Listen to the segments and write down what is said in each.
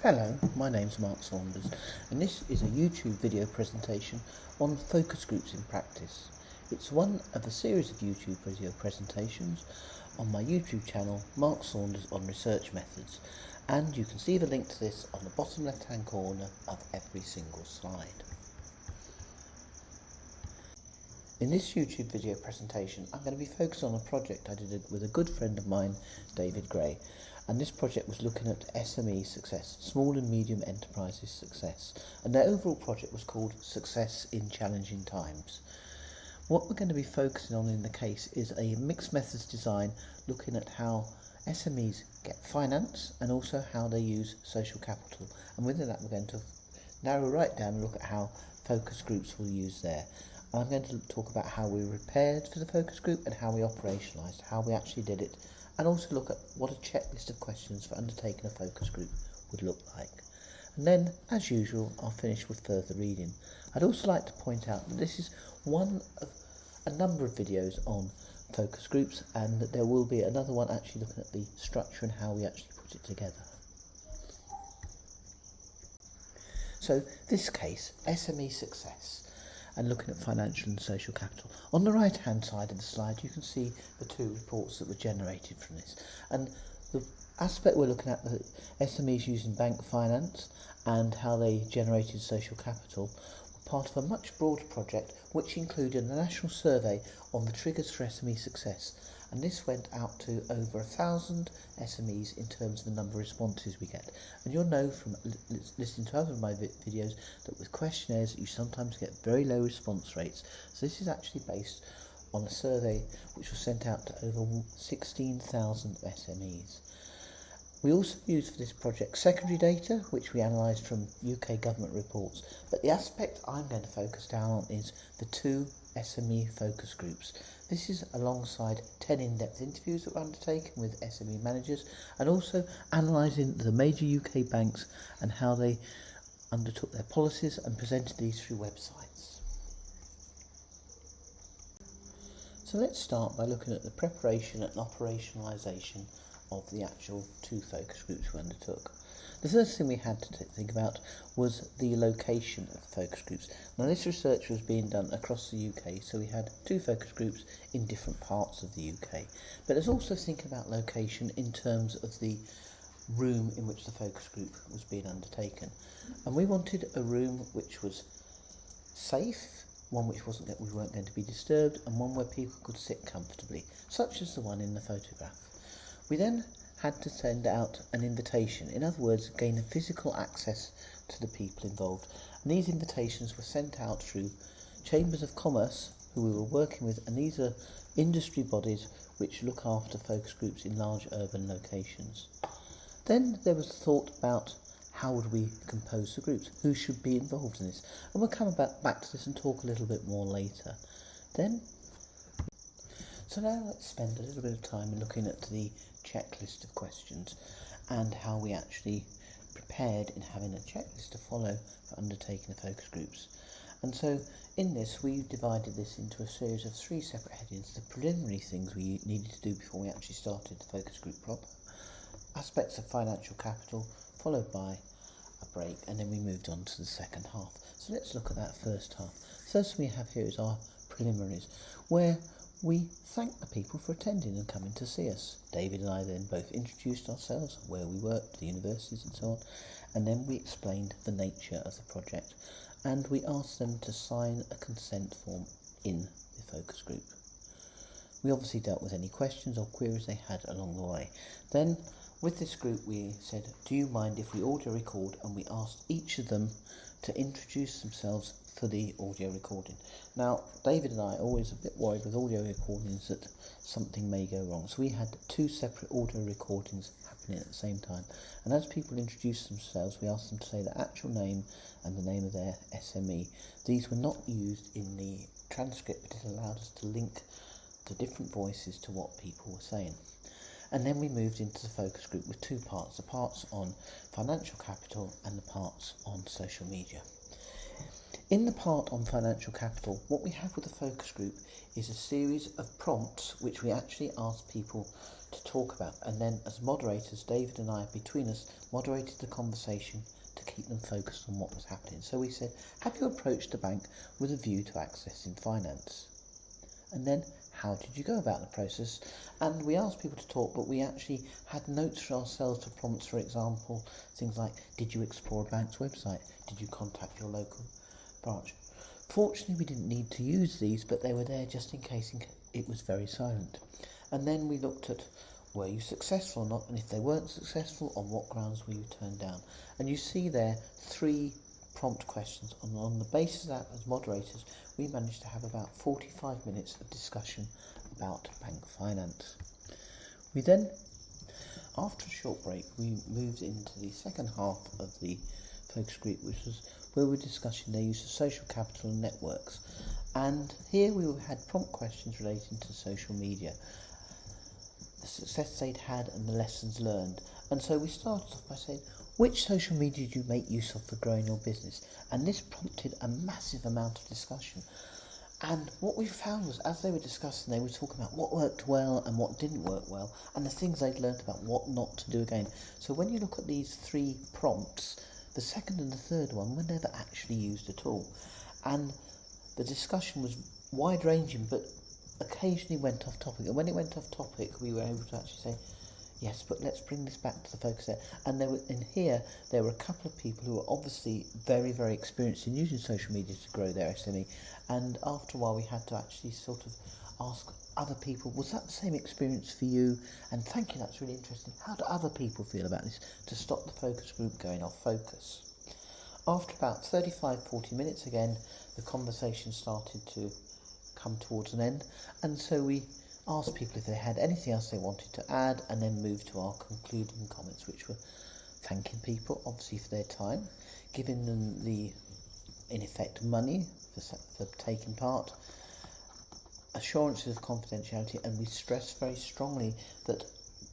Hello, my name's Mark Saunders, and this is a YouTube video presentation on focus groups in practice. It's one of a series of YouTube video presentations on my YouTube channel, Mark Saunders on Research Methods, and you can see the link to this on the bottom left hand corner of every single slide. In this YouTube video presentation, I'm going to be focused on a project I did with a good friend of mine, David Gray, and this project was looking at SME success, small and medium enterprises success, and their overall project was called Success in Challenging Times. What we're going to be focusing on in the case is a mixed methods design looking at how SMEs get finance and also how they use social capital, and within that we're going to narrow right down and look at how focus groups will use there. I'm going to talk about how we prepared for the focus group and how we operationalised, how we actually did it, and also look at what a checklist of questions for undertaking a focus group would look like. And then, as usual, I'll finish with further reading. I'd also like to point out that this is one of a number of videos on focus groups, and that there will be another one actually looking at the structure and how we actually put it together. So, this case, SME success, and looking at financial and social capital. On the right hand side of the slide you can see the two reports that were generated from this, and the aspect we're looking at, the SMEs using bank finance and how they generated social capital, were part of a much broader project which included a national survey on the triggers for SME success, and this went out to over 1,000 SMEs in terms of the number of responses we get. And you'll know from listening to other of my videos that with questionnaires you sometimes get very low response rates. So this is actually based on a survey which was sent out to over 16,000 SMEs. We also used for this project secondary data, which we analysed from UK government reports, but the aspect I'm going to focus down on is the two SME focus groups. This is alongside 10 in-depth interviews that were undertaken with SME managers, and also analysing the major UK banks and how they undertook their policies and presented these through websites. So let's start by looking at the preparation and operationalisation of the actual two focus groups we undertook. The first thing we had to think about was the location of the focus groups. Now this research was being done across the UK, so we had two focus groups in different parts of the UK. But there's also thinking about location in terms of the room in which the focus group was being undertaken. And we wanted a room which was safe, one which we weren't going to be disturbed, and one where people could sit comfortably, such as the one in the photograph. We then had to send out an invitation, in other words, gain a physical access to the people involved. And these invitations were sent out through chambers of commerce who we were working with, and these are industry bodies which look after focus groups in large urban locations. Then there was thought about how would we compose the groups, who should be involved in this, and we'll come back to this and talk a little bit more later. So now let's spend a little bit of time looking at the checklist of questions and how we actually prepared in having a checklist to follow for undertaking the focus groups. And so in this we divided this into a series of three separate headings: the preliminary things we needed to do before we actually started the focus group proper, aspects of financial capital, followed by a break, and then we moved on to the second half. So let's look at that first half. First thing we have here is our preliminaries, where we thanked the people for attending and coming to see us. David and I then both introduced ourselves, where we worked, the universities and so on, and then we explained the nature of the project, and we asked them to sign a consent form in the focus group. We obviously dealt with any questions or queries they had along the way. Then with this group we said, do you mind if we audio record, and we asked each of them to introduce themselves for the audio recording. Now David and I are always a bit worried with audio recordings that something may go wrong, so we had two separate audio recordings happening at the same time, and as people introduced themselves we asked them to say their actual name and the name of their SME. These were not used in the transcript, but it allowed us to link the different voices to what people were saying. And then we moved into the focus group with two parts, the parts on financial capital and the parts on social media. In the part on financial capital, what we have with the focus group is a series of prompts which we actually ask people to talk about, and then as moderators, David and I between us moderated the conversation to keep them focused on what was happening. So we said, have you approached the bank with a view to accessing finance? And then, how did you go about the process? And we asked people to talk, but we actually had notes for ourselves for prompts, for example, things like, did you explore a bank's website? Did you contact your local branch? Fortunately, we didn't need to use these, but they were there just in case it was very silent. And then we looked at, were you successful or not? And if they weren't successful, on what grounds were you turned down? And you see there 3 prompt questions. On the basis of that, as moderators, we managed to have about 45 minutes of discussion about bank finance. We then, after a short break, we moved into the second half of the focus group, which was where we were discussing their use of social capital and networks. And here we had prompt questions relating to social media, the success they'd had and the lessons learned. And so we started off by saying, which social media did you make use of for growing your business? And this prompted a massive amount of discussion. And what we found was, as they were discussing, they were talking about what worked well and what didn't work well, and the things they'd learnt about what not to do again. So when you look at these 3 prompts, the second and the third one were never actually used at all. And the discussion was wide-ranging, but occasionally went off topic. And when it went off topic, we were able to actually say, yes, but let's bring this back to the focus there. And there were a couple of people who were obviously very, very experienced in using social media to grow their SME. And after a while, we had to actually sort of ask other people, was that the same experience for you? And thank you, that's really interesting. How do other people feel about this? To stop the focus group going off focus. After about 35-40 minutes again, the conversation started to come towards an end. And so we asked people if they had anything else they wanted to add, and then moved to our concluding comments, which were thanking people, obviously, for their time, giving them the, in effect, money for taking part, assurances of confidentiality, and we stressed very strongly that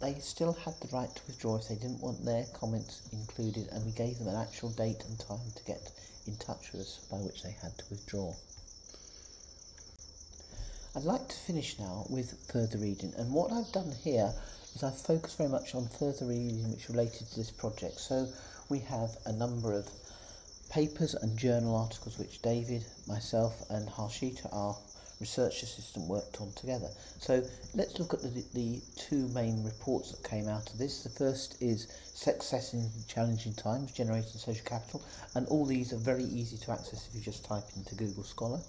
they still had the right to withdraw if they didn't want their comments included, and we gave them an actual date and time to get in touch with us by which they had to withdraw. I'd like to finish now with further reading, and what I've done here is I've focused very much on further reading which related to this project. So we have a number of papers and journal articles which David, myself and Harshita, our research assistant, worked on together. So let's look at the 2 main reports that came out of this. The first is Success in Challenging Times, Generating Social Capital, and all these are very easy to access if you just type into Google Scholar.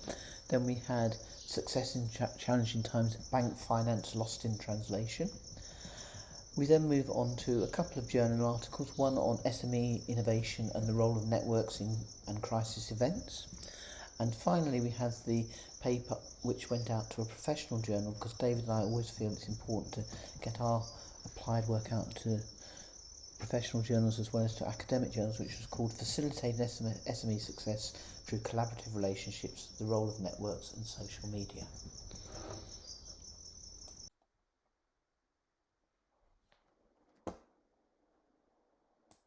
Then we had Success in Challenging Times, Bank Finance Lost in Translation. We then move on to a couple of journal articles, one on SME innovation and the role of networks and crisis events. And finally we have the paper which went out to a professional journal, because David and I always feel it's important to get our applied work out to professional journals as well as to academic journals, which was called Facilitating SME Success Through Collaborative Relationships, the Role of Networks and Social Media.